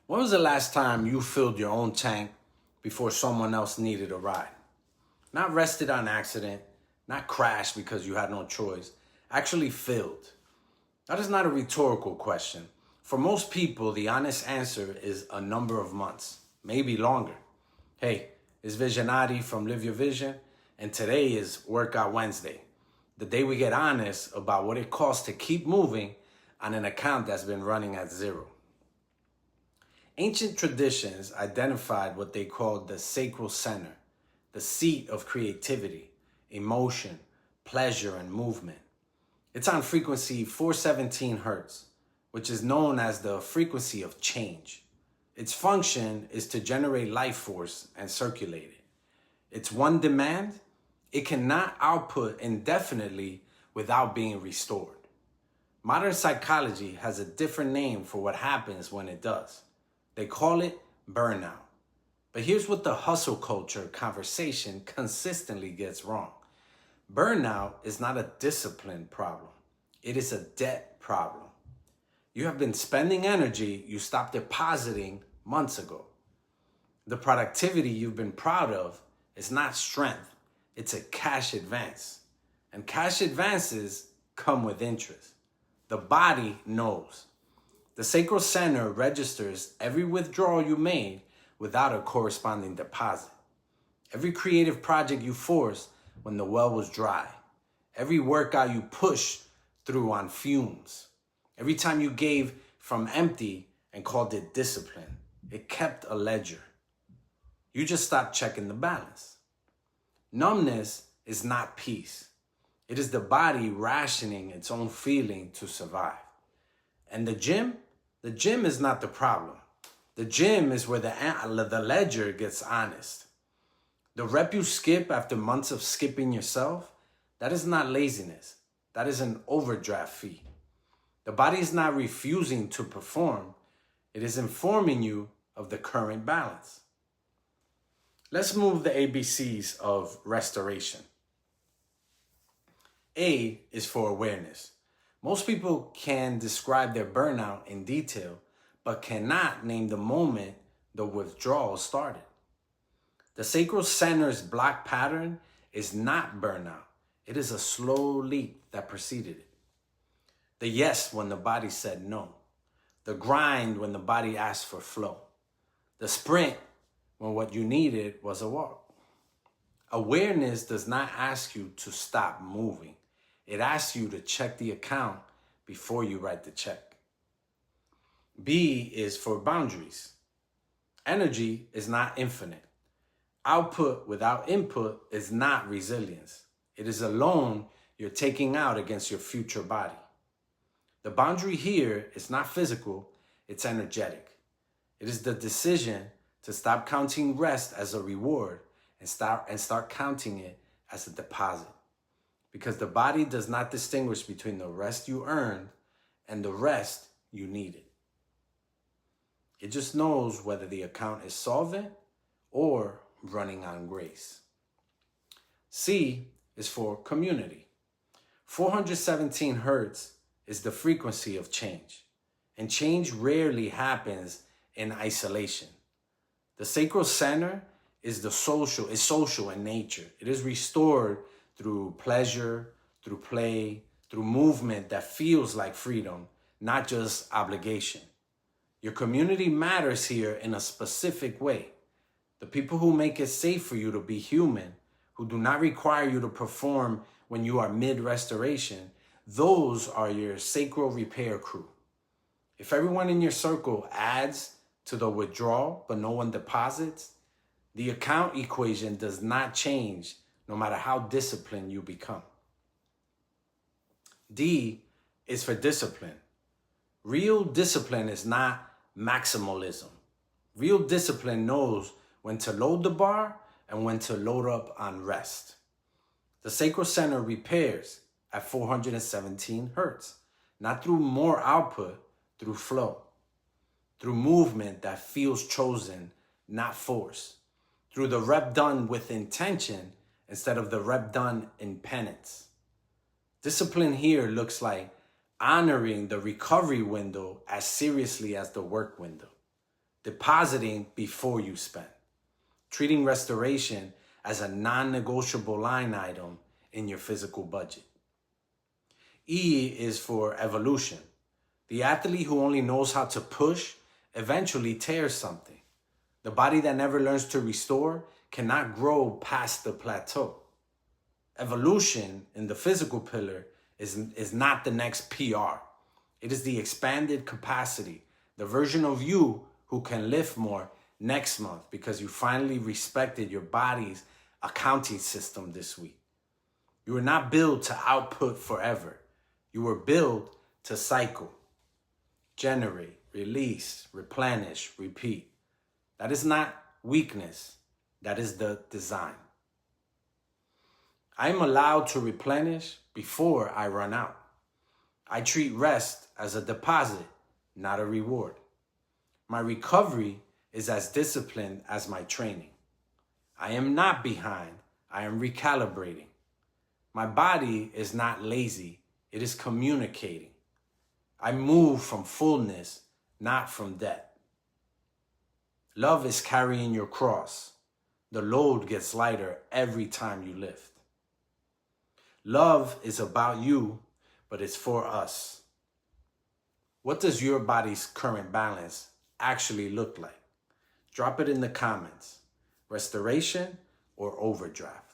When was the last time you filled your own tank before someone else needed a ride? Not rested on accident, not crashed because you had no choice, actually filled. That is not a rhetorical question. For most people, the honest answer is a number of months, maybe longer. Hey, it's visionAri from Live Your Vision, and today is Workout Wednesday, the day we get honest about what it costs to keep moving on an account that's been running at zero. Ancient traditions identified what they called the sacral center, the seat of creativity, emotion, pleasure, and movement. It's on frequency 417 hertz, which is known as the frequency of change. Its function is to generate life force and circulate it. Its one demand: it cannot output indefinitely without being restored. Modern psychology has a different name for what happens when it does. They call it burnout. But here's what the hustle culture conversation consistently gets wrong. Burnout is not a discipline problem. It is a debt problem. You have been spending energy you stopped depositing months ago. The productivity you've been proud of is not strength. It's a cash advance. And cash advances come with interest. The body knows. The sacral center registers every withdrawal you made without a corresponding deposit. Every creative project you forced when the well was dry. Every workout you pushed through on fumes. Every time you gave from empty and called it discipline. It kept a ledger. You just stopped checking the balance. Numbness is not peace. It is the body rationing its own feeling to survive. And the gym is not the problem. The gym is where the ledger gets honest. The rep you skip after months of skipping yourself, that is not laziness. That is an overdraft fee. The body is not refusing to perform. It is informing you of the current balance. Let's move the ABCs of restoration. A is for awareness. Most people can describe their burnout in detail, but cannot name the moment the withdrawal started. The sacral center's block pattern is not burnout. It is a slow leak that preceded it. The yes when the body said no. The grind when the body asked for flow. The sprint when what you needed was a walk. Awareness does not ask you to stop moving. It asks you to check the account before you write the check. B is for boundaries. Energy is not infinite. Output without input is not resilience. It is a loan you're taking out against your future body. The boundary here is not physical, it's energetic. It is the decision to stop counting rest as a reward and start counting it as a deposit. Because the body does not distinguish between the rest you earned and the rest you needed. It just knows whether the account is solvent or running on grace. C is for community. 417 hertz is the frequency of change, and change rarely happens in isolation. The sacral center is social in nature. It is restored through pleasure, through play, through movement that feels like freedom, not just obligation. Your community matters here in a specific way. The people who make it safe for you to be human, who do not require you to perform when you are mid-restoration, those are your sacral repair crew. If everyone in your circle adds to the withdrawal, but no one deposits, the account equation does not change no matter how disciplined you become. D is for discipline. Real discipline is not maximalism. Real discipline knows when to load the bar and when to load up on rest. The sacral center repairs at 417 hertz, not through more output, through flow, through movement that feels chosen, not forced, through the rep done with intention instead of the rep done in penance. Discipline here looks like honoring the recovery window as seriously as the work window. depositing before you spend, treating restoration as a non-negotiable line item in your physical budget. E is for evolution. The athlete who only knows how to push eventually tears something. The body that never learns to restore cannot grow past the plateau. Evolution in the physical pillar is not the next PR. It is the expanded capacity, the version of you who can lift more next month because you finally respected your body's accounting system this week. You were not built to output forever. You were built to cycle, generate, release, replenish, repeat. That is not weakness. That is the design. I am allowed to replenish before I run out. I treat rest as a deposit, not a reward. My recovery is as disciplined as my training. I am not behind. I am recalibrating. My body is not lazy. It is communicating. I move from fullness, not from debt. Love is carrying your cross. The load gets lighter every time you lift. Love is about you, but it's for us. What does your body's current balance actually look like? Drop it in the comments. Restoration or overdraft?